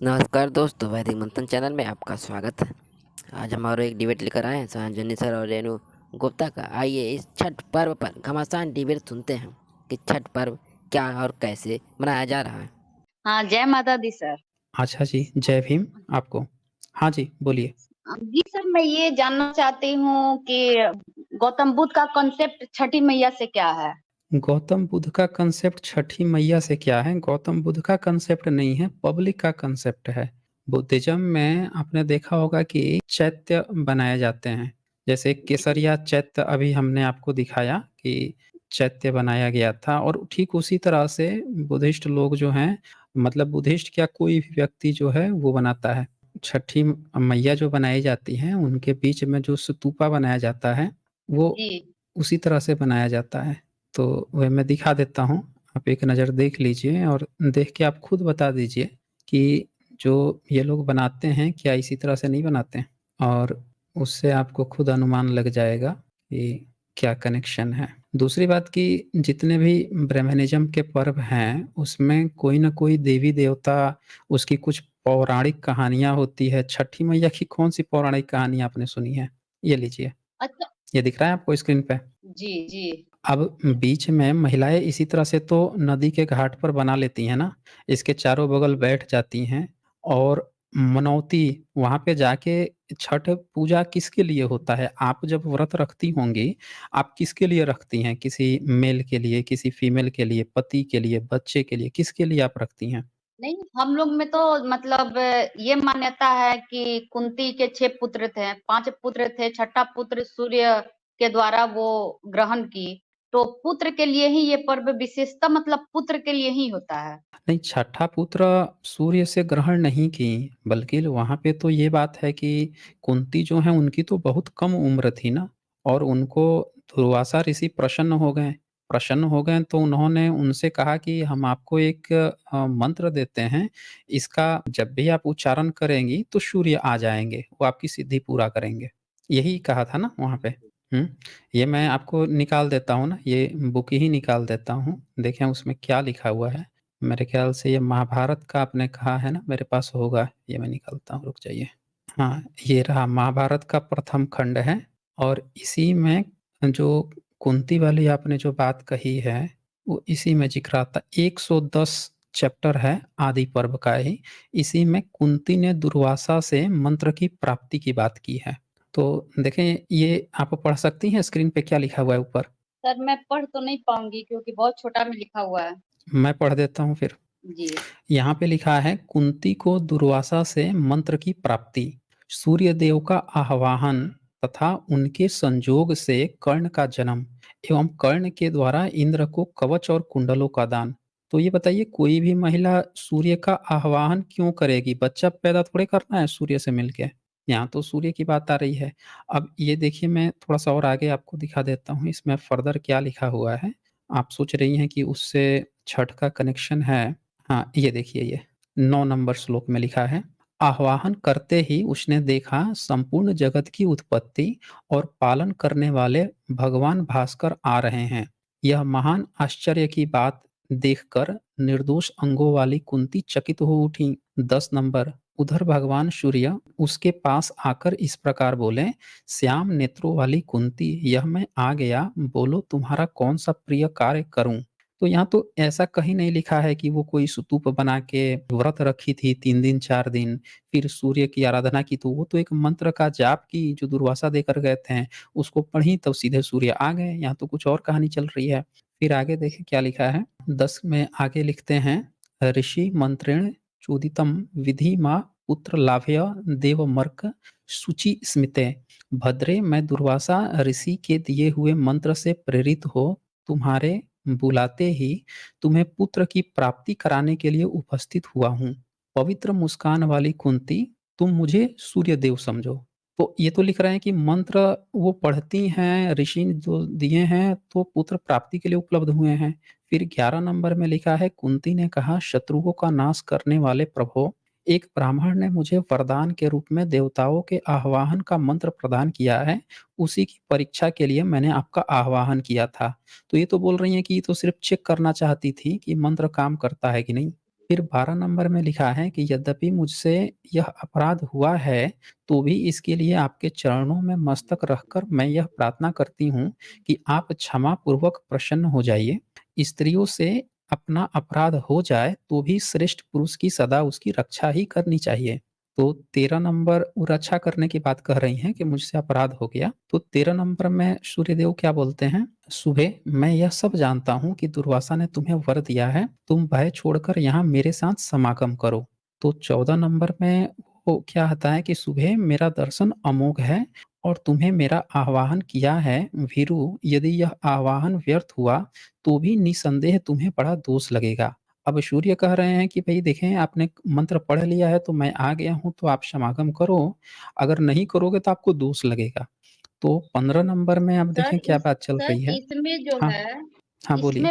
नमस्कार दोस्तों, वैदिक मंथन चैनल में आपका स्वागत है। आज हम और एक डिबेट लेकर आए हैं संजनी सर और रेणु गुप्ता का। आइए इस छठ पर्व पर घमासान डिबेट सुनते हैं कि छठ पर्व क्या और कैसे मनाया जा रहा है। हाँ, जय माता दी सर। अच्छा जी, जय भीम आपको। हाँ जी, बोलिए। जी सर, मैं ये जानना चाहती हूँ कि गौतम बुद्ध का कॉन्सेप्ट छठी मैया से क्या है? गौतम बुद्ध का कंसेप्ट छठी मैया से क्या है? गौतम बुद्ध का कंसेप्ट नहीं है, पब्लिक का कंसेप्ट है। बुद्धिज़्म में आपने देखा होगा कि चैत्य बनाए जाते हैं। जैसे केसरिया चैत्य अभी हमने आपको दिखाया कि चैत्य बनाया गया था और ठीक उसी तरह से बुद्धिस्ट लोग जो हैं मतलब बुद्धिस्ट क्या कोई भी व्यक्ति जो है वो बनाता है। छठी मैया जो बनाई जाती हैं, उनके बीच में जो स्तूपा बनाया जाता है, वो जी। उसी तरह से बनाया जाता है। तो वह मैं दिखा देता हूँ, आप एक नज़र देख लीजिए और देख के आप खुद बता दीजिए कि जो ये लोग बनाते हैं, क्या इसी तरह से नहीं बनाते हैं? और उससे आपको खुद अनुमान लग जाएगा कि क्या कनेक्शन है। दूसरी बात कि जितने भी ब्राह्मणिज़्म के पर्व हैं, उसमें कोई न कोई देवी-देवता, उसकी कुछ पौराणिक कहानियाँ होती है। छठी मैया की कौन-सी पौराणिक कहानी आपने सुनी है? ये लीजिए, अच्छा। ये दिख रहा है आपको स्क्रीन पे? जी, जी। अब बीच में महिलाएँ इसी तरह से तो नदी के घाट पर बना लेती हैं ना, इसके चारों बगल बैठ जाती हैं और मनौती वहाँ पे जाके छठ पूजा किसके लिए होता है? आप जब व्रत रखती होंगी, आप किसके लिए रखती हैं? किसी मेल के लिए, किसी फीमेल के लिए, पति के लिए, बच्चे के लिए, किसके लिए आप रखती हैं? नहीं, हम लोग में तो मतलब ये मान्यता है कि कुंती के 6 पुत्र थे, 5 पुत्र थे, छठा पुत्र सूर्य के द्वारा वो ग्रहण की। तो पुत्र के लिए ही ये पर्व विशेषता मतलब पुत्र के लिए ही होता है। नहीं, छठा पुत्र सूर्य से ग्रहण नहीं की, बल्कि वहाँ पे तो ये बात है कि कुंती जो हैं उनकी तो बहुत कम उम्र थी ना और उनको दुर्वासा ऋषि प्रसन्न हो गए। प्रसन्न हो गए तो उन्होंने उनसे कहा कि हम आपको एक मंत्र देते हैं, इसका जब भी आप उच्चारण करेंगी तो सूर्य आ जाएँगे, वो आपकी सिद्धि पूरा करेंगे। यही कहा था ना वहाँ पे? हुँ, ये मैं आपको निकाल देता हूँ ना, ये बुक ही निकाल देता हूँ, देखें उसमें क्या लिखा हुआ है। मेरे ख़्याल से ये महाभारत का आपने कहा है ना, मेरे पास होगा, ये मैं निकालता हूँ, रुक जाइए। हाँ, ये रहा महाभारत का प्रथम खंड है और इसी में जो कुंती वाली आपने जो बात कही है, वो इसी में ज़िक्र आता है। 110 चैप्टर है आदि पर्व का ही, इसी में कुंती ने दुर्वासा से मंत्र की प्राप्ति की बात की है। तो देखें, ये आप पढ़ सकती हैं स्क्रीन पे क्या लिखा हुआ है ऊपर? सर, मैं पढ़ तो नहीं पाऊँगी क्योंकि बहुत छोटा में लिखा हुआ है। मैं पढ़ देता हूँ फिर। जी। यहाँ पे लिखा है कुंती को दुर्वासा से मंत्र की प्राप्ति, सूर्य देव का आह्वान तथा उनके संजोग से कर्ण का जन्म एवं कर्ण के द्वारा इंद्र को कवच और कुंडलों का दान। तो ये बताइए कोई भी महिला सूर्य का आह्वान क्यों करेगी? बच्चा पैदा थोड़े करना है सूर्य से मिलके। यहाँ तो सूर्य की बात आ रही है। अब ये देखिए मैं थोड़ा-सा और आगे आपको दिखा देता हूँ इसमें फर्दर क्या लिखा हुआ है। आप सोच रही हैं कि उससे छठ का कनेक्शन है। हाँ, ये देखिए ये 9 नंबर श्लोक में लिखा है, आह्वान करते ही उसने देखा संपूर्ण जगत की उत्पत्ति और पालन करने वाले भगवान भास्कर आ रहे हैं। यह महान आश्चर्य की बात देखकर निर्दोष अंगों वाली कुंती चकित हो उठी। 10 नंबर उधर भगवान सूर्य उसके पास आकर इस प्रकार बोले, श्याम नेत्रों वाली कुंती, यह मैं आ गया, बोलो तुम्हारा कौन सा प्रिय कार्य करूं। तो यहाँ तो ऐसा कहीं नहीं लिखा है कि वो कोई स्तूप बना के व्रत रखी थी 3 दिन 4 दिन, फिर सूर्य की आराधना की, तो वो तो एक मंत्र का जाप की जो दुर्वासा देकर गए थे, उसको पढ़ी तब सीधे सूर्य आ गए। यहाँ तो कुछ और कहानी चल रही है। फिर आगे देखें क्या लिखा है, 10 में आगे लिखते हैं, ऋषि मंत्रेण चोदितम विधि माँ पुत्र लाभय देवमर्क शुचि स्मिते। भद्रे, मैं दुर्वासा ऋषि के दिए हुए मंत्र से प्रेरित हो तुम्हारे बुलाते ही तुम्हें पुत्र की प्राप्ति कराने के लिए उपस्थित हुआ हूँ। पवित्र मुस्कान वाली कुंती, तुम मुझे सूर्य देव समझो। तो ये तो लिख रहे हैं कि मंत्र वो पढ़ती हैं, ऋषि जो दिए हैं तो पुत्र प्राप्ति के लिए उपलब्ध हुए हैं। फिर 11 नंबर में लिखा है, कुंती ने कहा, शत्रुओं का नाश करने वाले प्रभु, एक ब्राह्मण ने मुझे वरदान के रूप में देवताओं के आह्वान का मंत्र प्रदान किया है, उसी की परीक्षा के लिए मैंने आपका आह्वान किया था। तो ये तो बोल रही हैं कि ये तो सिर्फ चेक करना चाहती थी कि मंत्र काम करता है कि नहीं। फिर 12 नंबर में लिखा है कि यद्यपि मुझसे यह अपराध हुआ है, तो भी इसके लिए आपके चरणों में मस्तक रखकर मैं यह प्रार्थना करती हूँ कि आप क्षमा पूर्वक प्रसन्न हो जाइए। स्त्रियों से अपना अपराध हो जाए, तो भी श्रेष्ठ पुरुष की सदा उसकी रक्षा ही करनी चाहिए। तो 13 नंबर वो रक्षा करने की बात कह रही हैं कि मुझसे अपराध हो गया। तो 13 नंबर में सूर्यदेव क्या बोलते हैं? सुबह मैं यह सब जानता हूँ कि दुर्वासा ने तुम्हें वर दिया है, तुम भय छोड़कर यहाँ मेरे साथ समागम करो। तो 14 नंबर में वो क्या आता है कि सुबह मेरा दर्शन अमोघ है और तुम्हें मेरा आह्वान किया है भीरु, यदि यह आह्वान व्यर्थ हुआ तो भी निसंदेह तुम्हें बड़ा दोष लगेगा। अब सूर्य कह रहे हैं कि भई देखें, आपने मंत्र पढ़ लिया है तो मैं आ गया हूँ, तो आप समागम करो, अगर नहीं करोगे तो आपको दोष लगेगा। तो 15 नंबर में अब सर देखें क्या बात चल सर रही है। इसमें जो हाँ, है, हाँ बोलिए।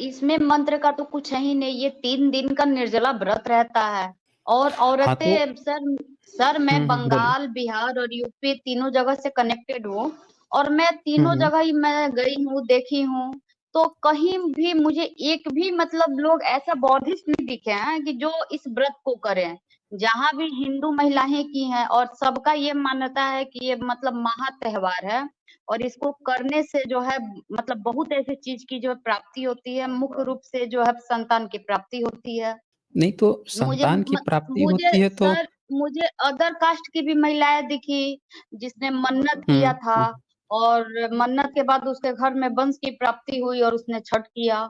इसमें मंत्र का तो कुछ है ही नहीं। ये 3 दिन का निर्जला व्रत रहता है। और हाँ, तो औरतें सर मैं बोलिए। बंगाल, बिहार और यूपी तीनों जगह से कनेक्टेड हूँ। और मैं हुँ, तीनों हुँ। जगह ही मैं गई हूँ, देखी हूँ। तो कहीं भी मुझे एक भी मतलब लोग ऐसा बौद्धिस्ट नहीं दिखे हैं कि जो इस व्रत को करें। जहां भी हिंदू महिलाएं की हैं, और सबका ये मान्यता है कि ये मतलब महा त्योहार है। और इसको करने से जो है मतलब बहुत ऐसी चीज की जो प्राप्ति होती है। मुख्य रूप से जो है संतान की प्राप्ति होती है। नहीं तो मुझे संतान की प्राप्ति मुझे होती है तो सर मुझे अदर कास्ट की भी महिलाएं दिखी जिसने मन्नत हुँ, किया था। हुँ। और मन्नत के बाद उसके घर में वंश की प्राप्ति हुई और उसने छठ किया।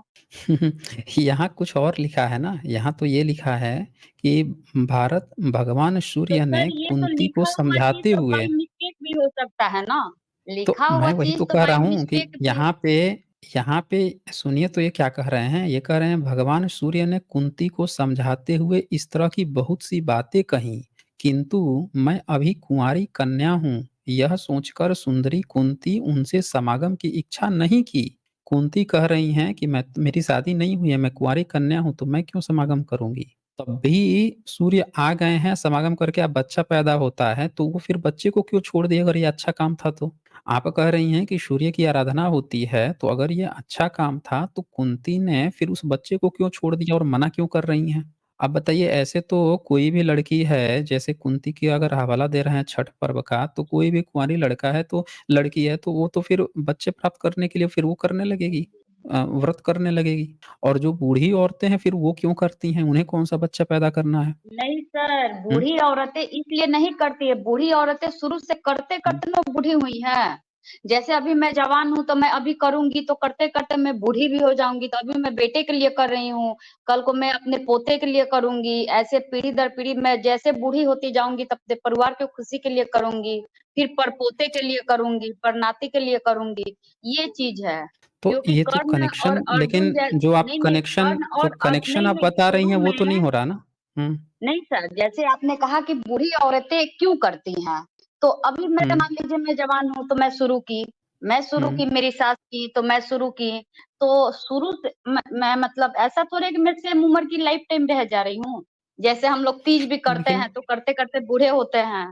यहाँ कुछ और लिखा है ना, यहाँ तो ये लिखा है कि भारत भगवान तो सूर्य सर ने ये तो कुंती को लिखा हुआ चीज समझाते तो हुए। बाई मिस्टेक भी हो सकता है ना। तो लिखा हुआ मैं वही तो चीज तो कह रहा बाई हूँ कि मिस्टेक भी। यहाँ पे सुनिए, तो ये क्या कह रहे हैं? ये कह रहे हैं भगवान सूर्य ने कुंती को समझाते हुए इस तरह की बहुत सी बातें कहीं, किंतु मैं अभी कुंवारी कन्या हूँ, यह सोचकर सुंदरी कुंती उनसे समागम की इच्छा नहीं की। कुंती कह रही हैं कि मैं, मेरी शादी नहीं हुई है, मैं कुंवारी कन्या हूँ, तो मैं क्यों समागम करूँगी? तब भी सूर्य आ गए हैं, समागम करके अब बच्चा पैदा होता है, तो वो फिर बच्चे को क्यों छोड़ दिए अगर ये अच्छा काम था तो? आप कह रही हैं कि सूर्य की आराधना होती है, तो अगर ये अच्छा काम था, तो कुंती ने फिर उस बच्चे को क्यों छोड़ दिया और मना क्यों कर रही हैं? अब बताइए, ऐसे तो कोई भी लड़की है, जैसे कुंती की अगर हवाला दे रहे हैं छठ पर्व का, तो कोई भी कुँवारी लड़का है तो लड़की है, तो वो तो फिर बच्चे प्राप्त करने के लिए फिर वो करने लगेगी, व्रत करने लगेगी। और जो बूढ़ी औरतें हैं, फिर वो क्यों करती हैं? उन्हें कौन-सा बच्चा पैदा करना है? नहीं सर, हुँ, बूढ़ी औरतें इसलिए नहीं करती है। बूढ़ी औरतें शुरू से करते हुँ। करते ना बूढ़ी हुई हैं। जैसे अभी मैं जवान हूँ तो मैं अभी करूंगी, तो करते करते मैं बूढ़ी भी हो जाऊंगी। तो अभी मैं बेटे के लिए कर रही हूँ, कल को मैं अपने पोते के लिए करूंगी। ऐसे पीढ़ी दर पीढ़ी मैं जैसे बूढ़ी होती जाऊंगी तब से परिवार की खुशी के लिए करूंगी। फिर परपोते के लिए करूंगी, परनाती के लिए करूंगी। ये चीज है। तो क्योंकि ये तो कर्ण और कनेक्शन, अर्जुन लेकिन जो आप नहीं नहीं, कनेक्शन कर्ण जो और कनेक्शन नहीं आप नहीं, बता रही हैं, शुरू वो तो नहीं में हो रहा ना? हुँ, नहीं सर, जैसे आपने कहा कि बूढ़ी औरतें क्यों करती हैं, तो अभी मेरे हुँ, मान लीजिए मैं जवान हूँ तो मैं शुरू हुँ। की, मेरी सास की तो मैं शुरू की। तो शुरू से मैं मतलब ऐसा थोड़ी है कि मैं सेम उम्र की लाइफ टाइम रह जा रही हूँ। जैसे हम लोग तीज भी करते लेकिन हैं तो करते-करते बूढ़े होते हैं।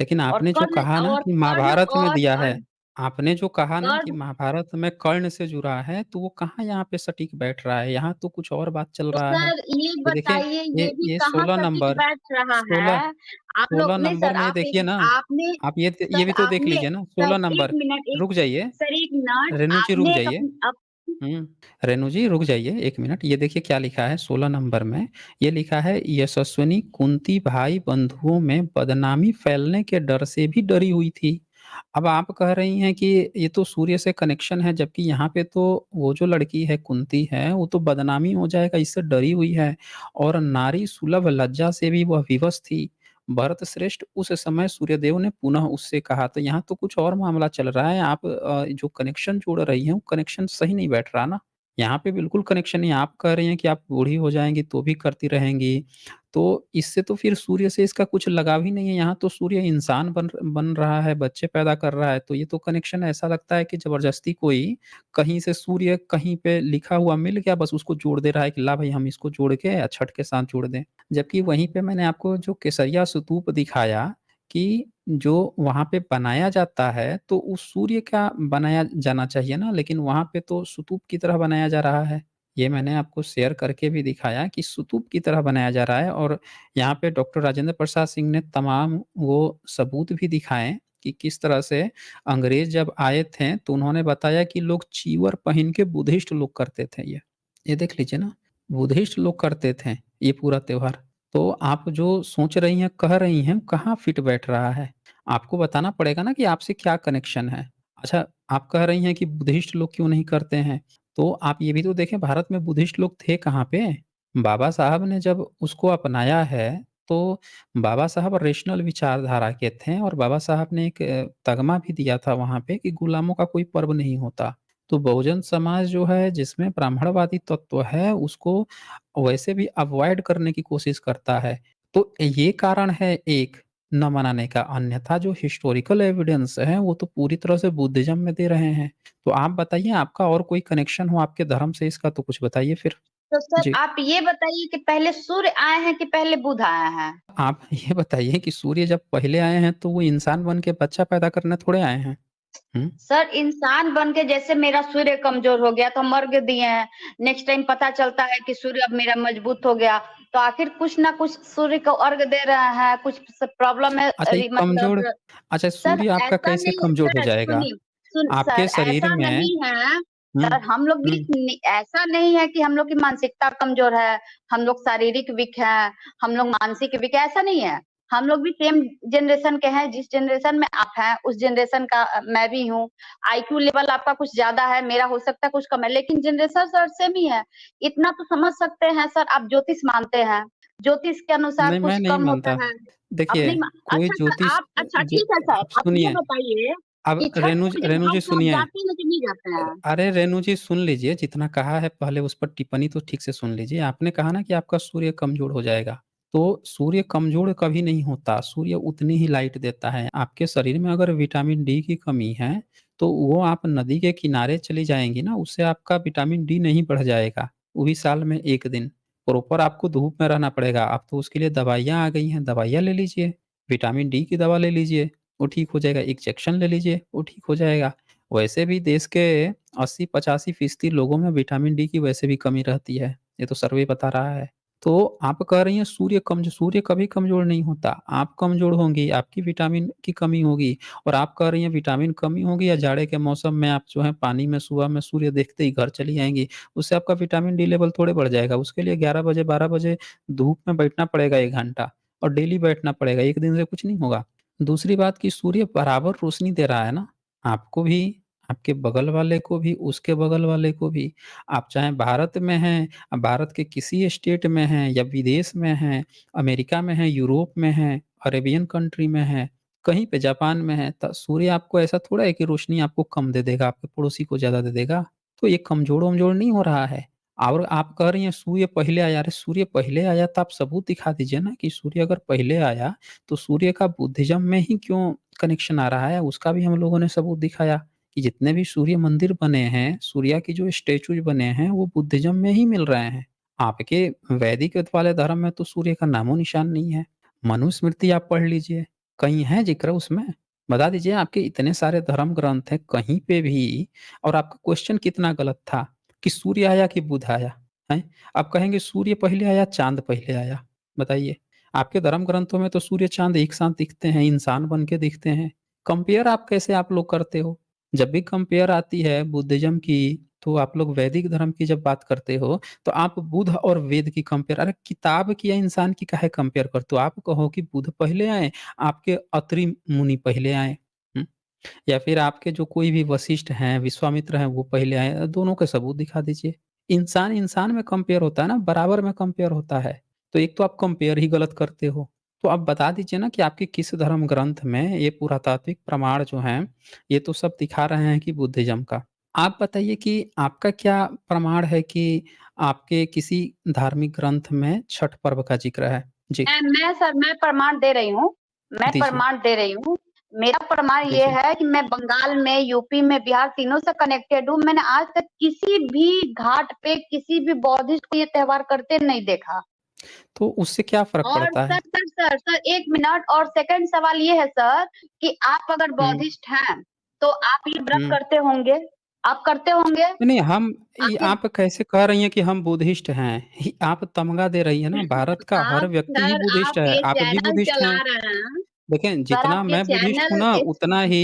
लेकिन और आपने जो कर्ण कहा ना और कि कर्ण महाभारत में और दिया है, अर् आपने जो कहा ना कि कर्ण महाभारत में कर्ण से जुड़ा है, तो वो कहाँ यहाँ पे सटीक बैठ रहा है? यहाँ तो कुछ और बात चल तो रहा है। सर ये ये देखिए, बताइए, ये भी ये कहाँ 16 सटीक नंबर बैठ रहा 16 है? आप लोग 16 नहीं नंबर सर, में ये आप देखिए एक ना, आपने आप ये सर भी तो देख आपने लीजिए ना, सर 16 एक नंबर। मिनट, एक रुक जाइए, सर एक मिनट, रेणु जी रुक आपने एक जाइए। अप हुँ, रेणु जी रुक जाइए 1 मिनट। ये देखिए क्या लिखा है 16 नंबर में, ये लिखा है यशस्विनी कुंती भाई बंधुओं में बदनामी फैलने के डर से भी डरी हुई थी। अब आप कह रही हैं कि ये तो सूर्य से कनेक्शन है, जबकि यहाँ पे तो वो जो लड़की है कुंती है, वो तो बदनामी हो जाएगा इससे डरी हुई है, और नारी सुलभ लज्जा से भी वह विवश थी। भरत श्रेष्ठ उस समय सूर्यदेव ने पुनः उससे कहा, तो यहाँ तो कुछ और मामला चल रहा है। आप जो कनेक्शन जोड़ रही हैं, वो कनेक्शन सही नहीं बैठ रहा ना। यहाँ पे बिल्कुल कनेक्शन नहीं है। आप कह रही हैं कि आप बूढ़ी हो जाएँगी तो भी करती रहेंगी। तो इससे तो फिर सूर्य से इसका कुछ लगाव ही नहीं है। यहाँ तो सूर्य इंसान बन बन रहा है, बच्चे पैदा कर रहा है, तो ये तो कनेक्शन ऐसा लगता है कि ज़बरदस्ती कोई कहीं से सूर्य कहीं पे लिखा हुआ मिल गया, बस उसको जोड़ दे रहा है कि ला भई हम इसको जोड़ के छठ के साथ जोड़ दें। जबकि वहीं पे मैंने आपको जो केसरिया स्तूप दिखाया कि जो वहाँ पे बनाया जाता है, तो उस सूर्य का बनाया जाना चाहिए ना, लेकिन वहाँ पे तो स्तूप की तरह बनाया जा रहा है। ये मैंने आपको शेयर करके भी दिखाया कि स्तूप की तरह बनाया जा रहा है और यहाँ पे डॉक्टर राजेंद्र प्रसाद सिंह ने तमाम वो सबूत भी दिखाए कि किस तरह से अंग्रेज जब आए थे तो उन्होंने बताया कि लोग चीवर पहन के बुद्धिस्ट लोग करते थे ये देख लीजिए ना, बुद्धिस्ट लोग करते थे ये पूरा त्योहार। तो आप जो सोच रही हैं, कह रही हैं, कहाँ फिट बैठ रहा है? आपको बताना पड़ेगा ना कि आपसे क्या कनेक्शन है। अच्छा, आप कह रही हैं कि बुद्धिस्ट लोग क्यों नहीं करते हैं? तो आप ये भी तो देखें भारत में बुद्धिस्ट लोग थे कहाँ पे? बाबा साहब ने जब उसको अपनाया है, तो बाबा साहब रेशनल विचारधारा के थे और बाबा साहब ने एक तगमा भी दिया था वहाँ पे कि गुलामों का कोई पर्व नहीं होता। तो बहुजन समाज जो है जिसमें ब्राह्मणवादी तत्व है, उसको वैसे भी अवॉइड करने की कोशिश करता है। तो ये कारण है एक न मनाने का, अन्यथा जो हिस्टोरिकल एविडेंस है, वो तो पूरी तरह से बुद्धिज़्म में दे रहे हैं। तो आप बताइए आपका और कोई कनेक्शन हो आपके धर्म से इसका तो कुछ बताइए फिर? तो सर जी। आप ये बताइए कि पहले सूर्य आए हैं कि पहले बुध आए हैं? आप ये बताइए कि सूर्य जब पहले आए हैं तो वो इंसान बन के बच्चा पैदा करने थोड़े आए हैं। हुँ? सर इंसान बन के जैसे मेरा सूर्य कमजोर हो गया तो हम अर्घ दिए हैं। नेक्स्ट टाइम पता चलता है कि सूर्य अब मेरा मजबूत हो गया, तो आखिर कुछ ना कुछ सूर्य को अर्घ दे रहे हैं, कुछ प्रॉब्लम है अच्छा ये मतलब। कमज़ोर अच्छा सर सूर्य आपका ऐसा कैसे नहीं है कमज़ोर हो सर, जाएगा? सुनिए, सुन आपके सर शरीर ऐसा में नहीं है। हुँ, सर हम लोग भी हुँ। ऐसा नहीं है कि हम लोग की मानसिकता कमजोर है, हम लोग शारीरिक वीक हैं, हम लोग मानसिक वीक है, ऐसा नहीं है। हम लोग भी सेम जनरेशन के हैं, जिस जनरेशन में आप हैं उस जनरेशन का मैं भी हूँ। आईक्यू लेवल आपका कुछ ज्यादा है, मेरा हो सकता है कुछ कम है, लेकिन जनरेशन सर सेम ही है। इतना तो समझ सकते हैं सर, आप ज्योतिष मानते हैं, ज्योतिष के अनुसार नहीं, मैं कुछ नहीं कम होता मानता। है। देखिए, अपनी कोई अच्छा सर, ज्योतिष आप अच्छा जो ठीक है सर, आप आप ये सुनिए, बताइए अब कि छठ पूजा रेणु जी घाट पे आप सुनिए। जाते हैं कि नहीं जाते हैं? अरे रेणु जी सुन लीजिए, जितना कहा है पहले उस पर टिप्पणी तो ठीक से सुन लीजिए। आपने कहा ना कि आपका सूर्य कमज़ोर हो जाएगा, तो सूर्य कमज़ोर कभी नहीं होता, सूर्य उतनी ही लाइट देता है। आपके शरीर में अगर विटामिन डी की कमी है, तो वो आप नदी के किनारे चली जाएँगी ना, उससे आपका विटामिन डी नहीं बढ़ जाएगा, वो भी साल में 1 दिन। प्रॉपर आपको धूप में रहना पड़ेगा, अब तो उसके लिए दवाइयाँ आ गई हैं, दवाइयाँ ले लीजिए, विटामिन डी की दवा ले लीजिए, वो ठीक हो जाएगा। इंजेक्शन ले लीजिए, वो ठीक हो जाएगा। वैसे भी देश के 80-85% लोगों में विटामिन डी की वैसे भी कमी रहती है, ये तो सर्वे बता रहा है। तो आप कह रही हैं सूर्य कभी कमज़ोर नहीं होता, आप कमज़ोर होंगी, आपकी विटामिन की कमी होगी और आप कह रही हैं विटामिन कमी होगी या जाड़े के मौसम में आप जो है पानी में सुबह में सूर्य देखते ही घर चली जाएँगी, उससे आपका विटामिन डी लेवल थोड़े बढ़ जाएगा। उसके लिए 11 बजे, 12 बजे धूप में बैठना पड़ेगा 1 घंटा और डेली बैठना पड़ेगा, 1 दिन से कुछ नहीं होगा। दूसरी बात कि सूर्य बराबर रोशनी दे रहा है ना, आपको भी, आपके बगल वाले को भी, उसके बगल वाले को भी। आप चाहे भारत में हैं, भारत के किसी स्टेट में हैं या विदेश में हैं, अमेरिका में हैं, यूरोप में हैं, अरेबियन कंट्री में हैं, कहीं पे जापान में हैं, त सूर्य आपको ऐसा थोड़ा है कि रोशनी आपको कम दे देगा, आपके पड़ोसी को ज़्यादा दे देगा। तो ये कमज़ोर-वमज़ोर नहीं हो रहा है। और आप कह रही हैं सूर्य पहले आया, अरे सूर्य पहले आया तो आप सबूत दिखा दीजिए ना कि सूर्य अगर पहले आया, तो सूर्य का बुद्धिज़्म में ही क्यों कनेक्शन आ रहा है? उसका भी हम लोगों ने सबूत दिखाया। कि जितने भी सूर्य मंदिर बने हैं, सूर्य की जो स्टैचूज़ बने हैं, वो बुद्धिज़्म में ही मिल रहे हैं। आपके वैदिक वाले धर्म में तो सूर्य का नामो-निशान नहीं है। मनुस्मृति आप पढ़ लीजिए, कहीं है ज़िक्र उसमें? बता दीजिए आपके इतने सारे धर्म ग्रंथ हैं, कहीं पे भी और आपका क्वेश्चन कितना गलत था कि सूर्य आया कि बुध आया, हैं? आप कहेंगे सूर्य पहले आया, चाँद पहले आया। बताइए, आपके धर्म ग्रंथों में तो सूर्य-चाँद एक साथ दिखते हैं, इंसान बन के दिखते हैं। कंपेयर आप कैसे आप लोग करते हो? जब भी कंपेयर आती है बुद्धिज़्म की, तो आप लोग वैदिक धर्म की जब बात करते हो, तो आप बुध और वेद की कंपेयर, अरे किताब की या इंसान की काहे कंपेयर करते हो? आप कहो कि बुध पहले आए, आपके अत्रि मुनि पहले आए। हुँ? या फिर आपके जो कोई भी वशिष्ठ हैं, विश्वामित्र हैं, वो पहले आए, दोनों के सबूत दिखा दीजिए। इंसान-इंसान में कंपेयर होता है ना, बराबर में कंपेयर होता है। तो एक तो आप कंपेयर ही गलत करते हो। तो आप बता दीजिए ना कि आपके किस धर्म ग्रंथ में ये पुरातात्विक प्रमाण जो हैं, ये तो सब दिखा रहे हैं कि बुद्धिज़्म का। आप बताइए कि आपका क्या प्रमाण है कि आपके किसी धार्मिक ग्रंथ में छठ पर्व का ज़िक्र है? जी, मैं सर मैं प्रमाण दे रही हूँ, मैं दीजिए, प्रमाण दे रही हूँ। मेरा प्रमाण ये दीजिए। है कि मैं बंगाल में, यूपी में, बिहार तीनों से कनेक्टेड हूँ। मैंने आज तक किसी भी घाट पे किसी भी बौद्धिस्ट को ये त्योहार करते नहीं देखा। तो उससे क्या फ़र्क और पड़ता है? सर 1 मिनट, और सेकंड सवाल ये है सर कि आप अगर हुँ, बौद्धिस्ट हैं, तो आप ये व्रत हुँ। करते होंगे? आप करते होंगे। नहीं, हम आपके आप कैसे कह रही हैं कि हम बुद्धिस्ट हैं? आप तमगा दे रही है ना, भारत का हर आप व्यक्ति ही सर बुद्धिस्ट आप है, ये आप भी चैनल बुद्धिस्ट चला हैं। रहे हैं। देखें, सर जितना आप ये मैं बुद्धिस्ट हूँ चैनल ना, उतना ही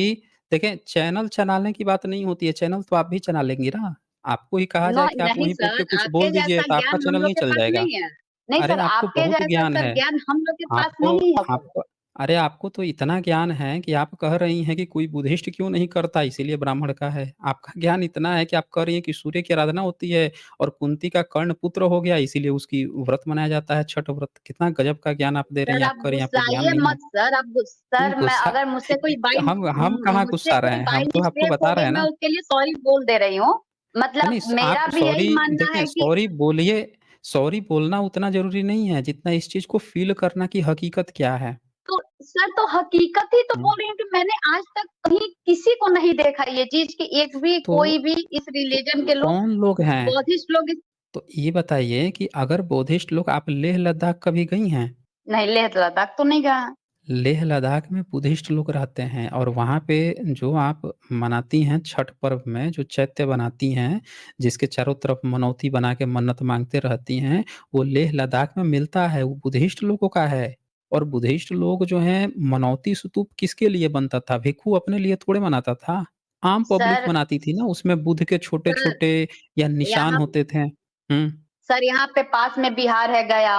देखें, चैनल चलाने की बात नहीं होती है, चैनल तो आप भी चला लेंगी ना। आपको ही कहा नो जाए कि आप नहीं वहीं बैठ सर, के कुछ आपके बोल दीजिए, जैसा तो आपका ज्ञान हम चैनल लोग नहीं के चल पास जाएगा। नहीं है। नहीं अरे सर, आपको आपके बहुत जैसा ज्ञान सर है। ज्ञान हम लोग के पास आपको नहीं है सर। आपको अरे आपको तो इतना ज्ञान है कि आप कह रही हैं कि कोई बुद्धिस्ट क्यों नहीं करता, इसीलिए ब्राह्मण का है। आपका ज्ञान इतना है कि आप कह रही हैं कि सूर्य की आराधना होती है और कुंती का कर्ण पुत्र हो गया, इसीलिए उसकी व्रत मनाया जाता है, छठ व्रत। कितना गजब का ज्ञान आप दे रही सर हैं, आप आप कह रही हैं आपको ज्ञान गुस्साइए नहीं है। मत सर, नहीं सर मैं गुस्सा अगर हम कहाँ मुझसे गुस्सा रहे कोई हैं, बाई हम तो आपको मिस्टेक हो बता रहे गई, हैं मैं ना। उसके लिए सॉरी बोल दे रही हूँ। नहीं, मतलब आप मेरा भी सॉरी यही मानना देखें, है कि सॉरी बोलिए, सॉरी बोलना उतना ज़रूरी नहीं है, जितना इस चीज़ को फ़ील करना कि हकीकत क्या है। तो सर तो हकीकत ही तो हुँ, बोल रही हूँ कि मैंने आज तक कहीं किसी को नहीं देखा ये चीज कि एक भी तो कोई भी इस तो रिलीजन के लोग, कौन लोग हैं? बौद्धिस्ट लोग तो ये बताइए कि अगर बुद्धिस्ट लोग, आप लेह लद्दाख कभी गई हैं? नहीं, लेह लद्दाख तो नहीं गया। लेह लद्दाख में बुद्धिस्ट लोग रहते हैं और वहाँ पे जो आप मनाती हैं छठ पर्व में, जो चैत्य बनाती हैं, जिसके चारों तरफ मनौती बना के मन्नत माँगते रहती हैं, वो लेह लद्दाख में मिलता है, वो बुद्धिस्ट लोगों का है। और बुद्धिस्ट लोग जो हैं, मनौती स्तूप किसके लिए बनता था? भिक्षु अपने लिए थोड़े बनाता था, आम पब्लिक सर बनाती थी ना, उसमें बुद्ध के सर छोटे-छोटे या निशान यहाँ होते थे। हुँ, सर यहाँ पे पास में बिहार है गया,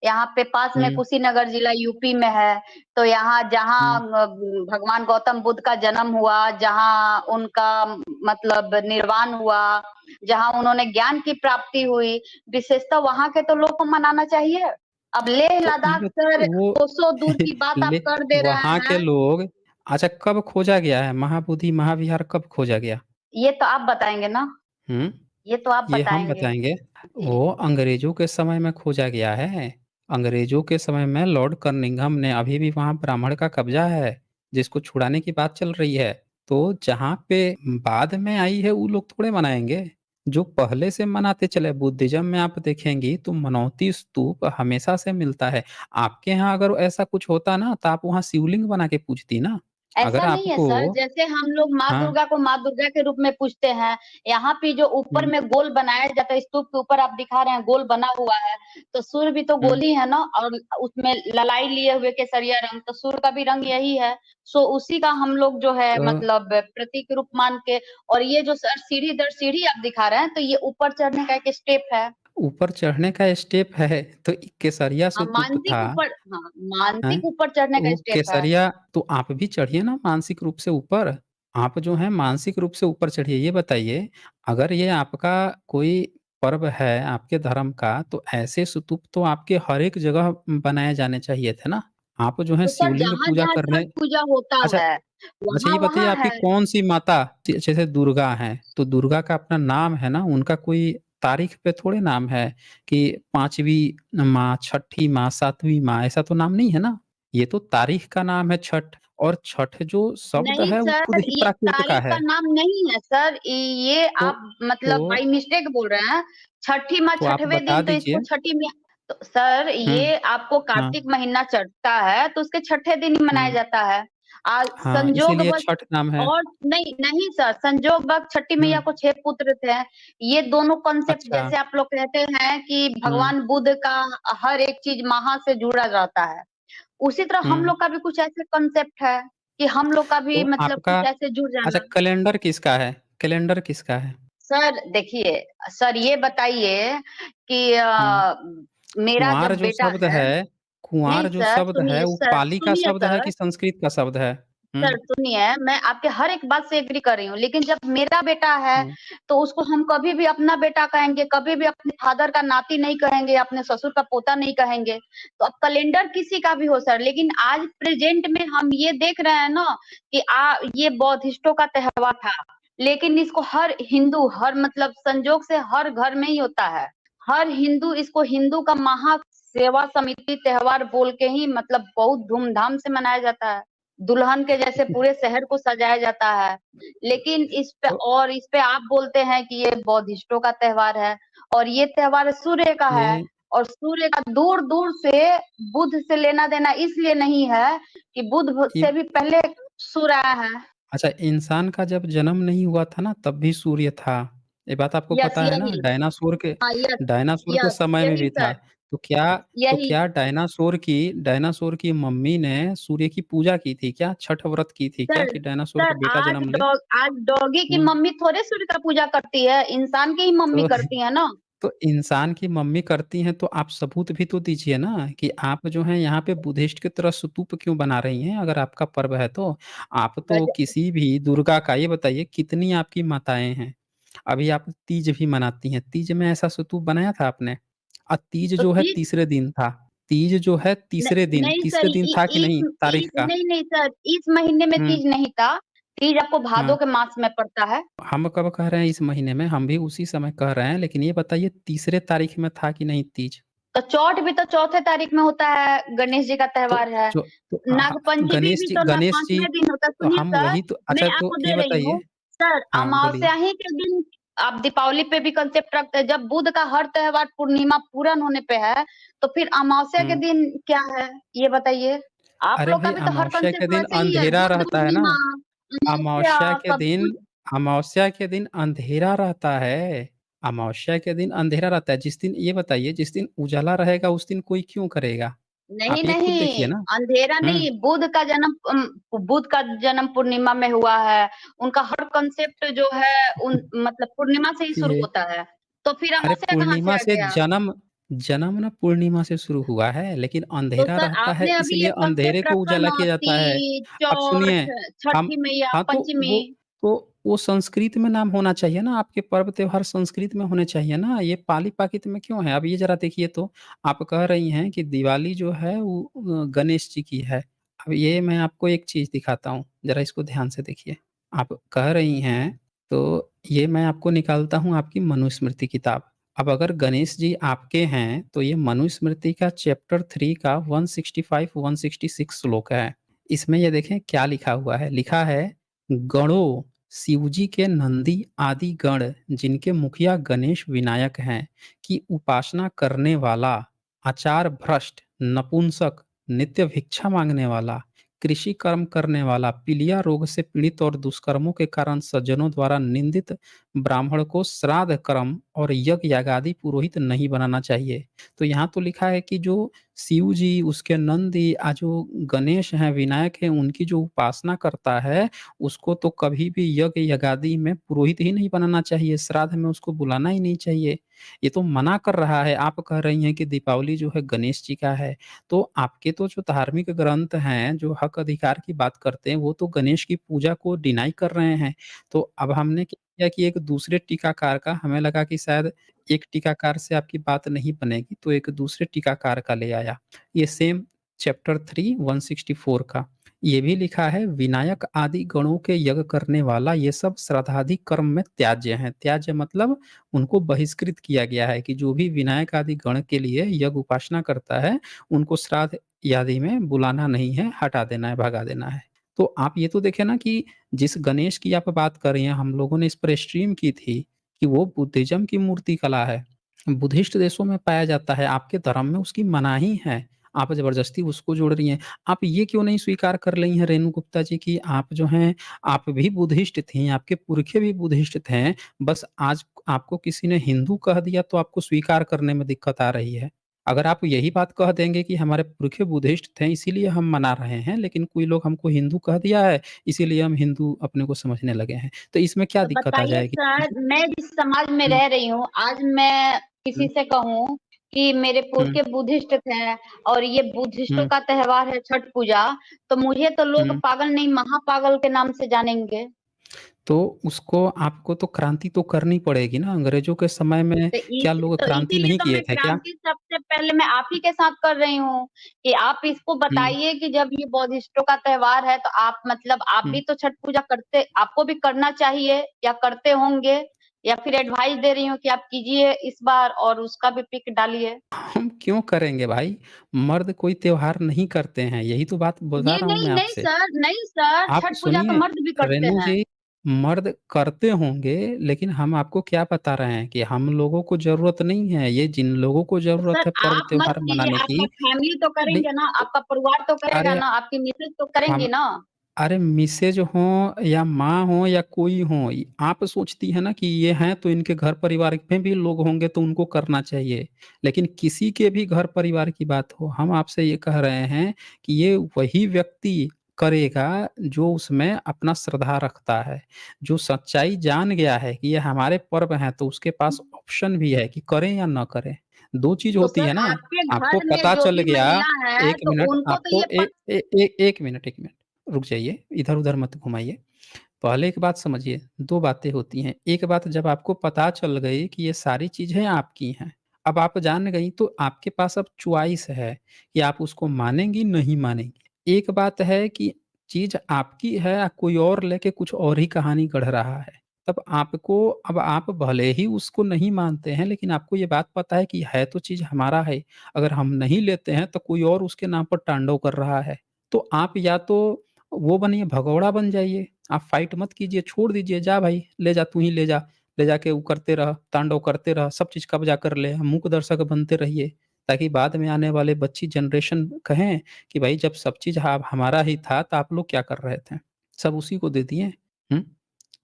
यहाँ पे पास में हुँ, कुशीनगर जिला यूपी में है। तो यहाँ जहाँ हुँ। भगवान गौतम बुद्ध का जन्म हुआ, जहाँ उनका मतलब निर्वाण हुआ, जहाँ उन्होंने ज्ञान की प्राप्ति हुई, विशेषतः वहाँ के तो लोग को मनाना चाहिए। अब लेह तो ये लद्दाख बत सर वो कोसों दूर की बात आप ले कर दे रहे वहाँ के हैं। लोग, अच्छा, कब खोजा गया है महाबोधि महाविहार, कब खोजा गया? ये तो आप बताएंगे ना, हुँ, ये तो आप ये हम बताएंगे। बताएँगे। जी। वो अंग्रेज़ों के समय में खोजा गया है। अंग्रेज़ों के समय में लॉर्ड कर्निंघम ने, अभी भी वहाँ ब्राह्मण का कब्ज़ा है, जिसको छुड़ाने की बात चल रही है। तो जहाँ पे बाद में आई है, वो लोग थोड़े मनाएँगे। जो पहले से मनाते चले, बुद्धिज़्म में आप देखेंगी तो मनौती स्तूप हमेशा से मिलता है। आपके यहाँ अगर ऐसा कुछ होता ना, तो आप वहाँ शिवलिंग बना के पूजती ना। ऐसा अगर नहीं है आपको सर, जैसे हम लोग माँ हाँ, दुर्गा को माँ दुर्गा के रूप में पूजते हैं, यहाँ पे जो ऊपर हुँ, में गोल बनाया जाता है, स्तूप के ऊपर आप दिखा रहे हैं गोल बना हुआ है, तो सूर्य भी तो हुँ। गोल ही है ना, और उसमें ललाई लिए हुए केसरिया रंग, तो सूर्य का भी रंग यही है। सो उसी का हम लोग जो है तो मतलब प्रतीक रूप मान के, और ये जो सर सीढ़ी दर सीढ़ी आप दिखा रहे हैं, तो ये ऊपर चढ़ने का एक स्टेप है। ऊपर चढ़ने का स्टेप है, तो केसरिया हाँ, स्तूप था, हाँ, हैं? मानसिक ऊपर चढ़ने का वो स्टेप है। केसरिया, तो आप भी चढ़िए ना मानसिक रूप से ऊपर। आप जो हैं मानसिक रूप से ऊपर चढ़िए। ये बताइए, अगर ये आपका कोई पर्व है आपके धर्म का, तो ऐसे स्तूप तो आपके हर एक जगह बनाए जाने चाहिए थे ना। आप जो है तो सर शिवलिंग पूजा जहाँ-जहाँ कर रहे छठ हैं। पूजा होता अच्छा, है, अच्छा, ये बताइए, वहाँ-वहाँ आपकी है। कौन-सी माता, जैसे दुर्गा हैं, तो दुर्गा का अपना नाम है ना, उनका कोई तारीख पे थोड़े नाम है कि 5वीं माँ, छठी माँ, 7वीं माँ, ऐसा तो नाम नहीं है ना। ये तो तारीख का नाम है छठ, और छठ जो शब्द नहीं है वो खुद सर, ही ये प्राकृत का तारीख का है। नाम नहीं है सर, ये तो आप तो मतलब बाय मिस्टेक बोल रहे हैं। छठी माँ तो आप छठवें बता दिन तो दीजिए। इसको छठी मियाँ, तो सर हुँ, ये आपको हाँ, कार्तिक महीना चढ़ता है तो उसके छठे दिन ही मनाया हुँ, जाता है। हाँ, इसीलिए संजोगवश, छठ नाम है। और नहीं, नहीं सर, संजोगवश छठी हुँ, मैया को 6 पुत्र थे। ये दोनों कॉन्सेप्ट अच्छा, जैसे आप लोग कहते हैं कि हुँ, भगवान बुद्ध का हर एक चीज़ महा से जुड़ा रहता है। उसी तरह हम हुँ, लोग का भी कुछ ऐसे कॉन्सेप्ट है कि हम लोग का भी तो मतलब आपका, कुछ ऐसे जुड़ अच्छा, जाना। कैलेंडर किसका है? कैलेंडर किसका है? सर देखिए, सर ये बताइए कि हुँ। मेरा कुँवार जब जो बेटा शब्द है, है, कुँवार नहीं जो सर शब्द है, सुनिए, वो सर पाली का सुनिए शब्द है सर, कि संस्कृत का शब्द है? हुँ, सर सुनिए, मैं आपके हर एक बात से एग्री कर रही हूँ, लेकिन जब मेरा बेटा है, हुँ, तो उसको हम कभी भी अपना बेटा कहेंगे, कभी भी अपने फादर का नाती नहीं कहेंगे, अपने ससुर का पोता नहीं कहेंगे। तो अब कैलेंडर किसी का भी हो सर, लेकिन आज प्रेजेंट में हम ये देख रहे हैं ना कि ये बौद्धिस्टों का त्योहार था, लेकिन इसको हर हिंदू, हर मतलब संजोग से हर घर में ही होता है। हर हिंदू इसको हिंदू का महा सेवा समिति त्योहार बोल के ही मतलब बहुत धूमधाम से मनाया जाता है। दुल्हन के जैसे पूरे शहर को सजाया जाता है। लेकिन तो इस पे आप बोलते हैं कि ये बौद्धिस्टों का त्योहार है, और ये त्योहार सूर्य का है, ये और सूर्य का दूर-दूर से बुध से लेना-देना इसलिए नहीं है कि बुध ये से भी पहले सूर्य आया है। अच्छा, इंसान का जब जन्म नहीं हुआ था ना तब भी सूर्य था। ये बात आपको यस पता है ना? यही। हाँ, यस डायनासोर के यस समय में यही भी था। सर। तो क्या तो यही क्या डायनासोर की मम्मी ने सूर्य की पूजा की थी क्या? छठ व्रत की थी क्या सर। कि डायनासोर का सर, बेटा जन्म ले? आज डॉगी की हुँ, मम्मी थोड़े सूर्य का पूजा करती है, इंसान की ही मम्मी तो करती है ना। तो इंसान की मम्मी करती हैं तो आप सबूत भी तो दीजिए ना कि आप जो हैं यहाँ पे बुद्धिस्ट की तरह स्तूप क्यों बना रही हैं अगर आपका पर्व है तो? आप तो गज किसी भी दुर्गा का ये बताइए कितनी आपकी माताएँ हैं? अभी आप तीज भी मनाती हैं, तीज में ऐसा स्तूप बनाया था आपने? तीज तो जो है तीज तीसरे दिन था, तीज जो है नहीं सर, तीसरे दिन था कि नहीं तारीख का? नहीं नहीं सर, इस महीने में हुँ, तीज नहीं था। तीज आपको हाँ। भादो के मास में पड़ता है। हम कब कह रहे हैं इस महीने में, हम भी उसी समय कह रहे हैं, लेकिन ये बताइए तीसरे तारीख में था कि नहीं तीज? तो चौथ भी तो चौथे तारीख में होता है, गणेश जी का तो त्योहार है। जो तो नाग पंचमी भी तो ना गणेश जी 5वें दिन होता है। तो सुनिए हम सर, वही तो मैं अच्छा तो आपको ये दे रही बताइए हूँ। सर, हाँ, बोलिए। अमावस्या ही के दिन आप दीपावली पे भी कंसेप्ट रखते हैं। जब बुध का हर त्योहार पूर्णिमा पूर्ण होने पे है, तो फिर अमावस्या के हुँ। दिन क्या है, ये बताइए। आप अरे लोग का भाई भी तो हर अमावस्या के कंसेप्ट दिन वैसे ही है, अंधेरा बुध रहता है ना, पूर्णिमा, अमावस्या, अमावस्या के सब दिन कुछ। अमावस्या के दिन अंधेरा रहता है, अमावस्या के दिन अंधेरा रहता है। जिस दिन ये बताइए जिस दिन उजाला रहेगा उस दिन कोई क्यों करेगा? नहीं आप ये खुद देखिए नहीं, ना। अंधेरा हुँ, नहीं, बुध का जन्म पूर्णिमा में हुआ है। उनका हर कंसेप्ट जो है उन मतलब पूर्णिमा से ही शुरू ये होता है। तो फिर अरे अमावस्या कहाँ से पूर्णिमा आ से गया? जन्म ना पूर्णिमा से शुरू हुआ है, लेकिन तो अंधेरा सर, रहता है आपने अभी इसलिए एक अंधेरे कंसेप्ट को रखा उजाला ना, किया जाता है। तीज, अब सुनिए, चौथ, हम छठी मैया, हाँ, पंचमी। तो वो संस्कृत में नाम होना चाहिए ना, आपके पर्व त्योहार संस्कृत में होने चाहिए ना, ये पाली-पाकित में क्यों है? अब ये ज़रा देखिए तो, आप कह रही हैं कि दिवाली जो है वो गणेश जी की है। अब ये मैं आपको एक चीज़ दिखाता हूँ, ज़रा इसको ध्यान से देखिए। आप कह रही हैं, तो ये मैं आपको निकालता हूँ आपकी मनुस्मृति किताब। अब अगर गणेश जी आपके हैं, तो ये मनुस्मृति का चैप्टर 3 का 165-166 श्लोक है। इसमें ये देखें क्या लिखा हुआ है, लिखा है गणों शिवजी के नंदी आदि गण जिनके मुखिया गणेश विनायक हैं की उपासना करने वाला आचार भ्रष्ट नपुंसक नित्य भिक्षा मांगने वाला कृषि कर्म करने वाला पीलिया रोग से पीड़ित और दुष्कर्मों के कारण सज्जनों द्वारा निंदित ब्राह्मण को श्राद्ध कर्म और यज्ञ यागादि पुरोहित नहीं बनाना चाहिए। तो यहाँ तो लिखा है कि जो शिव जी उसके नंदी जो गणेश हैं विनायक हैं उनकी जो उपासना करता है उसको तो कभी भी यज्ञ यगादि में पुरोहित ही नहीं बनाना चाहिए, श्राद्ध में उसको बुलाना ही नहीं चाहिए। ये तो मना कर रहा है, आप कह रही हैं कि दीपावली जो है गणेश जी का है। तो आपके तो जो धार्मिक ग्रंथ हैं, जो हक अधिकार की बात करते हैं, वो तो गणेश की पूजा को डिनाई कर रहे हैं। तो अब हमने क्या किया कि एक दूसरे टीकाकार का हमें लगा कि शायद एक टीकाकार से आपकी बात नहीं बनेगी, तो एक दूसरे टीकाकार का ले आया। ये सेम चैप्टर 3 164 का। ये भी लिखा है विनायक आदि गणों के यज्ञ करने वाला ये सब श्राद्धादि कर्म में त्याज्य हैं। त्याज्य मतलब उनको बहिष्कृत किया गया है कि जो भी विनायक आदि गण के लिए यज्ञ उपासना करता है, उनको श्राद्ध आदि में बुलाना नहीं है, हटा देना है, भगा देना है। तो आप ये तो देखें ना कि जिस गणेश की आप बात कर रही हैं, हम लोगों ने इस पर स्ट्रीम की थी कि वो बुद्धिज़्म की मूर्ति कला है। बुद्धिस्ट देशों में पाया जाता है, आपके धर्म में उसकी मनाही है। आप ज़बरदस्ती उसको जोड़ रही हैं। आप ये क्यों नहीं स्वीकार कर रही हैं रेणु गुप्ता जी कि आप जो हैं, आप भी बुद्धिस्ट थीं, आपके पुरखे भी बुद्धिस्ट थे, बस आज आपको किसी ने हिंदू कह दिया तो आपको स्वीकार करने में दिक्कत आ रही है। अगर आप यही बात कह देंगे कि हमारे पुरखे बुद्धिस्ट थे इसीलिए हम मना रहे हैं, लेकिन कोई लोग हमको हिंदू कह दिया है, इसीलिए हम हिंदू अपने को समझने लगे हैं। तो इसमें क्या तो दिक्कत आ बताइए जाएगी? सर, मैं जिस समाज में हुँ, रह रही हूँ, आज मैं किसी हुँ, से कहूँ कि मेरे हुँ, पुरखे बुद्धिस्ट थे और ये बुद्धिस्टों हुँ, का त्योहार है छठ पूजा, तो मुझे तो लोग हुँ। पागल नहीं, महापागल के नाम से जानेंगे। तो उसको आपको तो क्रांति तो करनी पड़ेगी ना, अंग्रेज़ों के समय में क्या लोग तो क्रांति इसीलिए नहीं तो किए मैं थे क्या? क्रांति सबसे पहले मैं आप ही के साथ कर रही हूँ कि आप इसको हुँ, बताइए कि जब ये बौद्धिस्टों का त्योहार है, तो आप मतलब आप हुँ। भी तो छठ पूजा करते, आपको भी करना चाहिए या करते होंगे, या फिर एडवाइस दे रही हूँ कि आप कीजिए इस बार और उसका भी पिक डालिए। हम क्यों करेंगे भाई? मर्द कोई त्योहार नहीं करते हैं, यही तो बात बता ये रहा हूँ नहीं मैं नहीं आपसे। सर, नहीं सर, आप छठ पूजा तो सुनिए, मर्द भी करते रेणु हैं। जी, मर्द करते होंगे, लेकिन हम आपको क्या बता रहे हैं कि हम लोगों को ज़रूरत नहीं है, ये जिन लोगों को तो ज़रूरत सर, है पर्व आप मत त्योहार कीजिए, मनाने आपका की फैमिली तो नहीं करेंगे ना, आपका परिवार तो करेगा अरे ना, आपकी मिसेज तो करेंगी हम ना। अरे मिसेज हो या माँ हो या कोई हो, आप सोचती है ना कि ये हैं तो इनके घर परिवार में भी लोग होंगे तो उनको करना चाहिए। लेकिन किसी के भी घर परिवार की बात हो, हम आपसे ये कह रहे हैं कि ये वही व्यक्ति करेगा जो उसमें अपना श्रद्धा रखता है, जो सच्चाई जान गया है कि ये हमारे पर्व हैं तो उसके पास ऑप्शन भी है कि करें या ना करें। 2 चीज़ तो होती सर है ना, आपके आपको घर में पता जो चल भी गया। महिला है 1 तो मिनट उनको तो आपको ये ए ए ए 1 मिनट, 1 मिनट, रुक जाइए, इधर-उधर मत घुमाइए। पहले एक बात समझिए, 2 बातें होती हैं। एक बात जब आपको पता चल गई कि ये सारी चीज़ें आपकी हैं, अब आप जान गई तो आपके पास अब चॉइस है कि आप उसको मानेंगी, नहीं मानेंगी। एक बात है कि चीज़ आपकी है कोई और लेके कुछ और ही कहानी गढ़ रहा है। तब आपको अब आप भले ही उसको नहीं मानते हैं, लेकिन आपको ये बात पता है कि है तो चीज़ हमारा है। अगर हम नहीं लेते हैं तो कोई और उसके नाम पर तांडव कर रहा है। तो आप या तो वो बनिए, भगौड़ा बन जाइए। आप फाइट मत कीजिए, छोड़ दीजिए, जा भाई, ले जा तू ही ले जा। ले जाके वो करते रह, तांडव करते रह, सब चीज़ कब्ज़ा कर ले, मूक दर्शक बनते रहिए, ताकि बाद में आने वाले बच्ची जनरेशन कहें कि भाई जब सब चीज़ हमारा ही था, तो आप लोग क्या कर रहे थे? सब उसी को दे दिए। हुँ?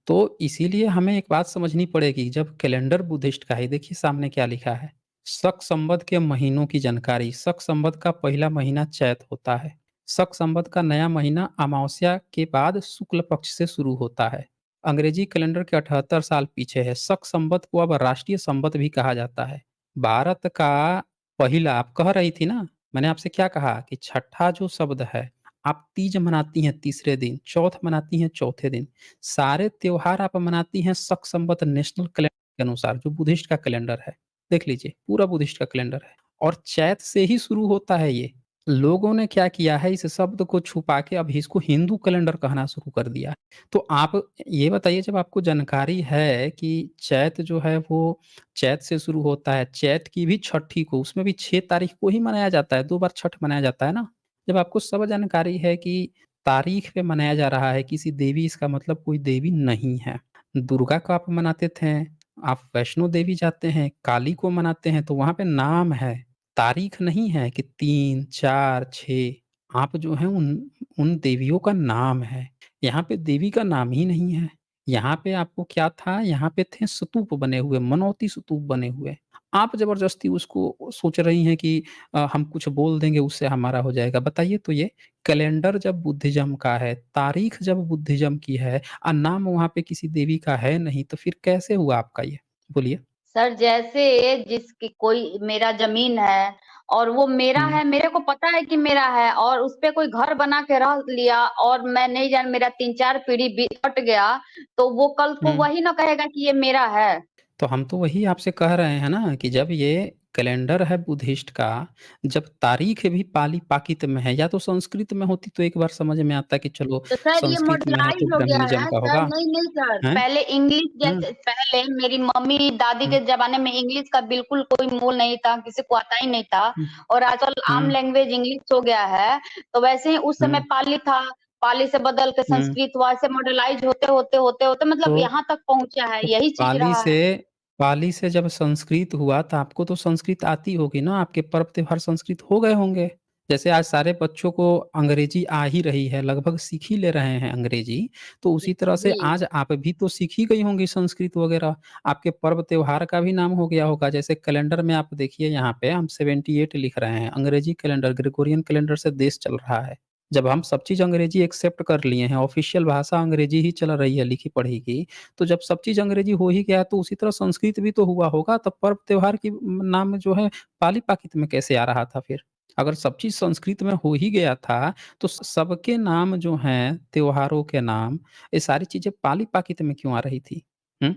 तो इसीलिए हमें एक बात समझनी पड़ेगी, जब कैलेंडर बुद्धिस्ट का है, देखिए सामने क्या लिखा है, शक संवत के महीनों की जानकारी। शक संवत का पहला महीना चैत होता है। शक संवत का नया महीना अमावस्या के बाद शुक्ल पक्ष से शुरू होता है। अंग्रेजी कैलेंडर के 78 साल पीछे है। शक संवत को अब राष्ट्रीय संवत भी कहा जाता है। भारत का पहला, आप कह रही थी ना, मैंने आपसे क्या कहा कि छठा जो शब्द है, आप तीज मनाती हैं तीसरे दिन, चौथ मनाती हैं चौथे दिन। सारे त्योहार आप मनाती हैं शक संवत नेशनल कैलेंडर के अनुसार, जो बुद्धिस्ट का कैलेंडर है। देख लीजिए, पूरा बुद्धिस्ट का कैलेंडर है और चैत से ही शुरू होता है ये। लोगों ने क्या किया है, इस शब्द को छुपा के अब इसको हिंदू कैलेंडर कहना शुरू कर दिया। तो आप ये बताइए, जब आपको जानकारी है कि चैत जो है वो चैत से शुरू होता है, चैत की भी छठी को, उसमें भी 6 तारीख को ही मनाया जाता है, 2 बार छठ मनाया जाता है ना। जब आपको सब जानकारी है कि तारीख पे मनाया जा रहा है किसी देवी, इसका मतलब कोई देवी नहीं है। दुर्गा को आप मनाते थे, आप वैष्णो देवी जाते हैं, काली को मनाते हैं तो वहाँ पे नाम है, तारीख नहीं है कि 3, 4, 6। आप जो हैं उन उन देवियों का नाम है। यहाँ पे देवी का नाम ही नहीं है। यहाँ पे आपको क्या था, यहाँ पे थे स्तूप बने हुए, मनौती स्तूप बने हुए। आप ज़बरदस्ती उसको सोच रही हैं कि हम कुछ बोल देंगे उससे हमारा हो जाएगा। बताइए तो ये, कैलेंडर जब बुद्धिज़्म का है, तारीख जब बुद्धिज़्म की है और नाम वहाँ पे किसी देवी का है नहीं, तो फिर कैसे हुआ आपका ये? बोलिए? सर जैसे जिसकी कोई मेरा जमीन है और वो मेरा हुँ, है, मेरे को पता है कि मेरा है और उस पे कोई घर बना के रह लिया और मैं नहीं जान मेरा 3-4 पीढ़ी कट गया, तो वो कल को हुँ। वही ना कहेगा कि ये मेरा है। तो हम तो वही आपसे कह रहे हैं ना कि जब ये कैलेंडर है बुद्धिस्ट का, जब तारीख भी पाली-पाकित में है, या तो संस्कृत में होती तो एक बार समझ में आता कि चलो तो सर ये संस्कृत में है तो मॉडर्नाइज़ हो गया ब्राह्मणिज़्म है का सर, होगा, नहीं सर, हैं? पहले इंग्लिश हुँ, जैसे पहले मेरी मम्मी दादी हुँ, के ज़माने में इंग्लिश का बिल्कुल कोई मोल नहीं था, किसी को आता ही नहीं था हुँ, और आजकल आम हुँ, लैंग्वेज इंग्लिश हो गया है, तो वैसे ही उस समय हुँ, पाली था, पाली से बदल के हुँ। संस्कृत हुआ, ऐसे मॉडर्नाइज़ होते मतलब तो यहाँ तक पहुँचा है, तो यही चीज़ पाली रहा से है। पाली से जब संस्कृत हुआ तो आपको तो संस्कृत आती होगी ना, आपके पर्व त्योहार संस्कृत हो गए होंगे। जैसे आज सारे बच्चों को अंग्रेजी आ ही रही है, लगभग सीख ही ले रहे हैं अंग्रेजी, तो जी, उसी तरह से जी, आज आप भी तो सीख ही गई होंगी संस्कृत वगैरह। आपके पर्व त्योहार का भी नाम हो गया होगा, जैसे कैलेंडर में आप देखिए, यहाँ पे हम 78 लिख रहे हैं, अंग्रेजी कैलेंडर, ग्रेगोरियन कैलेंडर से देश चल रहा है। जब हम सब चीज़ अंग्रेजी एक्सेप्ट कर लिए हैं, ऑफ़िशियल भाषा अंग्रेजी ही चल रही है लिखी-पढ़ी की, तो जब सब चीज़ अंग्रेजी हो ही गया तो उसी तरह संस्कृत भी तो हुआ होगा, तब पर्व त्योहार की नाम जो है पाली-पाकित में कैसे आ रहा था फिर? अगर सब चीज़ संस्कृत में हो ही गया था, तो सबके नाम जो हैं, त्योहारों के नाम, ये सारी चीज़ें पाली-पाकित में क्यों आ रही थी? हुँ?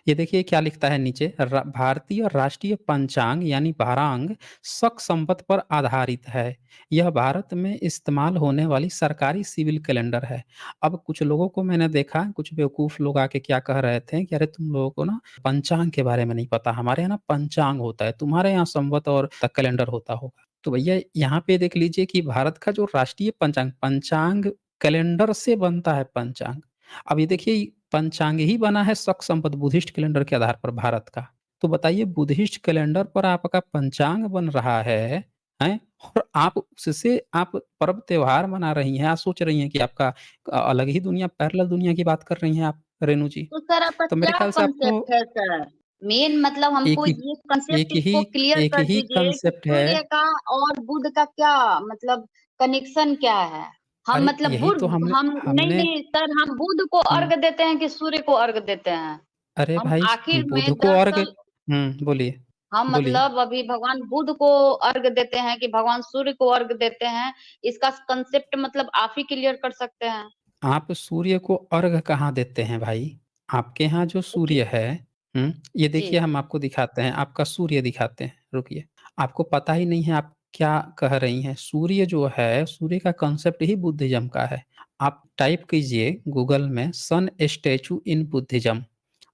ये देखिए क्या लिखता है नीचे, भारतीय राष्ट्रीय पंचांग यानी भारांग शक संवत पर आधारित है। यह भारत में इस्तेमाल होने वाली सरकारी सिविल कैलेंडर है। अब कुछ लोगों को मैंने देखा, कुछ बेवकूफ़ लोग आके क्या कह रहे थे कि अरे तुम लोगों को ना पंचांग के बारे में नहीं पता, हमारे यहाँ ना पंचांग होता है, तुम्हारे यहाँ संवत और कैलेंडर होता होगा। तो भैया यहाँ पे देख लीजिए कि भारत का जो राष्ट्रीय पंचांग, पंचांग कैलेंडर से बनता है पंचांग। अब ये देखिए, पंचांग ही बना है शक संवत बुद्धिस्ट कैलेंडर के आधार पर भारत का। तो बताइए, बुद्धिस्ट कैलेंडर पर आपका पंचांग बन रहा है, हैं? और आप उससे आप पर्व त्योहार मना रही हैं, आप सोच रही हैं कि आपका अलग ही दुनिया, पैरेलल दुनिया की बात कर रही हैं आप रेणु जी। तो सर आपका तो मेरे क्या ख्याल से आपको कंसेप्ट है सर? मेन मतलब हमको एक ही ये कंसेप्ट एक ही को क्लियर एक कर ही दीजिए कि कांसेप्ट है। सूर्य का और बुध का क्या मतलब कनेक्शन क्या है? हम अरे मतलब यही तो हमने हम नहीं हमने नहीं सर, हम बुध को हुँ, अर्घ देते हैं कि सूर्य को अर्घ देते हैं? अरे हम भाई आखिर बुध में को अर्घ दरअसल बोलिए, हम बोलिए। मतलब अभी भगवान बुध को अर्घ देते हैं कि भगवान सूर्य को अर्घ देते हैं? इसका कंसेप्ट मतलब आप ही क्लियर कर सकते हैं। आप सूर्य को अर्घ कहाँ देते हैं भाई? आपके यहाँ जो देखिए सूर्य है, ये देखिए जी, हम आपको दिखाते हैं, आपका सूर्य दिखाते हैं, रुकिए। आपको पता ही नहीं है आप क्या कह रही हैं। सूर्य जो है, सूर्य का कांसेप्ट ही बुद्धिज़्म का है। आप टाइप कीजिए गूगल में सन स्टैच्यू इन बुद्धिज़्म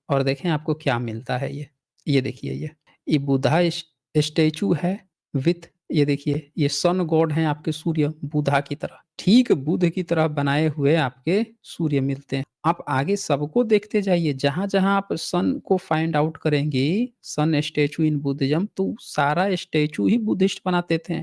और देखें आपको क्या मिलता है ये। ये देखिए ये। ये बुधा स्टैच्यू है विथ ये देखिए ये सन गॉड हैं आपके सूर्य बुधा की तरह। ठीक बुध की तरह बनाए हुए आपके सूर्य मिलते हैं। आप आगे सबको देखते जाइए, जहाँ-जहाँ आप सन को फाइंड आउट करेंगी, सन स्टैच्यू इन बुद्धिज़्म तो सारा स्टैच्यू ही बुद्धिस्ट बनाते थे।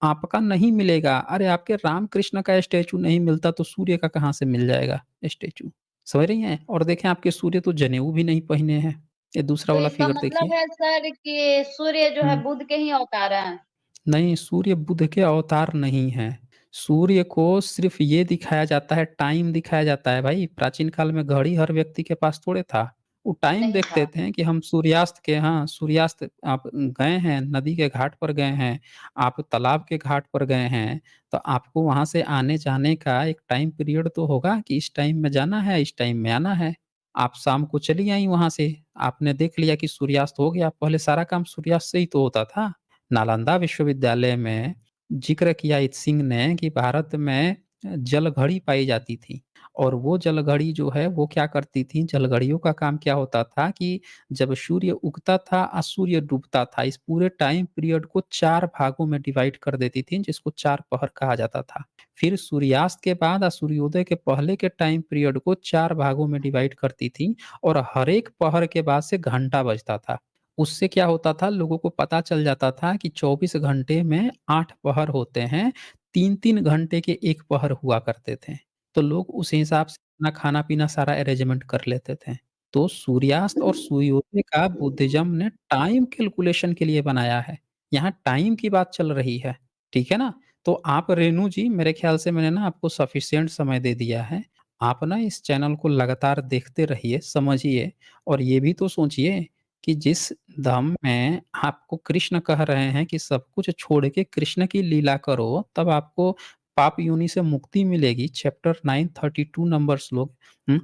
आपका नहीं मिलेगा। अरे आपके राम कृष्ण का स्टैच्यू नहीं मिलता तो सूर्य का कहाँ से मिल जाएगा स्टैच्यू? समझ रही हैं? और देखें आपके सूर्य तो जनेऊ भी नहीं पहने हैं। ये दूसरा तो वाला इसका फिगर मतलब देखिए। है सर कि सूर्य जो है हुँ। बुध के ही अवतार हैं? नहीं, सूर्य बुध के अवतार नहीं हैं। सूर्य को सिर्फ़ ये दिखाया जाता है, टाइम दिखाया जाता है भाई। प्राचीन काल में घड़ी हर व्यक्ति के पास थोड़े था। वो टाइम नहीं देखते था। थे कि हम सूर्यास्त के हाँ, सूर्यास्त आप गए हैं, नदी के घाट पर गए हैं, आप तालाब के घाट पर गए हैं, तो आपको वहाँ से आने-जाने का एक टाइम पीरियड तो होगा कि इस टाइम में जाना है, इस टाइम में आना है। आप शाम को चली आईं वहाँ से, आपने देख लिया कि सूर्यास्त हो गया, पहले सारा काम सूर्यास्त से ही तो होता था। नालंदा विश्वविद्यालय में जिक्र किया इत सिंह ने कि भारत में जलघड़ी पाई जाती थी और वो जलघड़ी जो है वो क्या करती थी जलघड़ियों का काम क्या होता था कि जब सूर्य उगता था और सूर्य डूबता था इस पूरे टाइम पीरियड को 4 भागों में डिवाइड कर देती थी जिसको 4 पहर कहा जाता था। फिर सूर्यास्त के बाद और सूर्योदय के पहले के टाइम पीरियड को 4 भागों में डिवाइड करती थी और हर एक पहर के बाद से घंटा बजता था। उससे क्या होता था लोगों को पता चल जाता था कि 24 घंटे में 8 पहर होते हैं, 3-3 घंटे के 1 पहर हुआ करते थे। तो लोग उस हिसाब से अपना खाना-पीना सारा अरेंजमेंट कर लेते थे। तो सूर्यास्त और सूर्योदय का बुद्धिज़्म ने टाइम कैलकुलेशन के लिए बनाया है। यहाँ टाइम की बात चल रही है, ठीक है ना? तो आप रेणु जी मेरे ख़्याल से मैंने ना आपको सफिशिएंट समय दे दिया है। आप ना इस चैनल को लगातार देखते रहिए, समझिए और ये भी तो सोचिए कि जिस धाम में आपको कृष्ण कह रहे हैं कि सब कुछ छोड़ के कृष्ण की लीला करो, तब आपको पाप योनि से मुक्ति मिलेगी। चैप्टर 932 नंबर श्लोक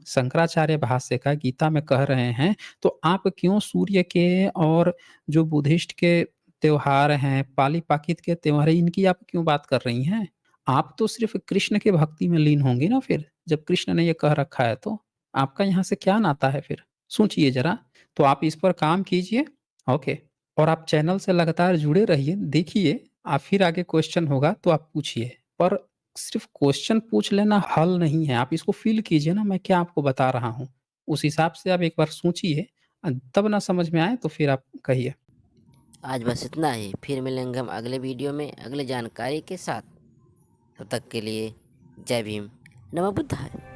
शंकराचार्य भाष्य का गीता में कह रहे हैं, तो आप क्यों सूर्य के और जो बुद्धिस्ट के त्योहार हैं, पाली-पाकित के त्योहार हैं, इनकी आप क्यों बात कर रही हैं? आप तो सिर्फ़ कृष्ण की भक्ति में लीन होंगी ना फिर, जब कृष्ण ने ये कह रखा है तो। आपका यहाँ से क्या नाता है फिर? सोचिए ज़रा। तो आप इस पर काम कीजिए, ओके। और आप चैनल से लगातार जुड़े रहिए, देखिए फिर आगे क्वेश्चन होगा तो आप पूछिए। पर सिर्फ़ क्वेश्चन पूछ लेना हल नहीं है, आप इसको फ़ील कीजिए ना मैं क्या आपको बता रहा हूँ। उस हिसाब से आप एक बार सोचिए तब ना समझ में आए तो फिर आप कहिए। आज बस इतना ही, फिर मिलेंगे हम अगले वीडियो में अगले जानकारी के साथ। तब तक के लिए जय भीम, नमो बुद्धाय।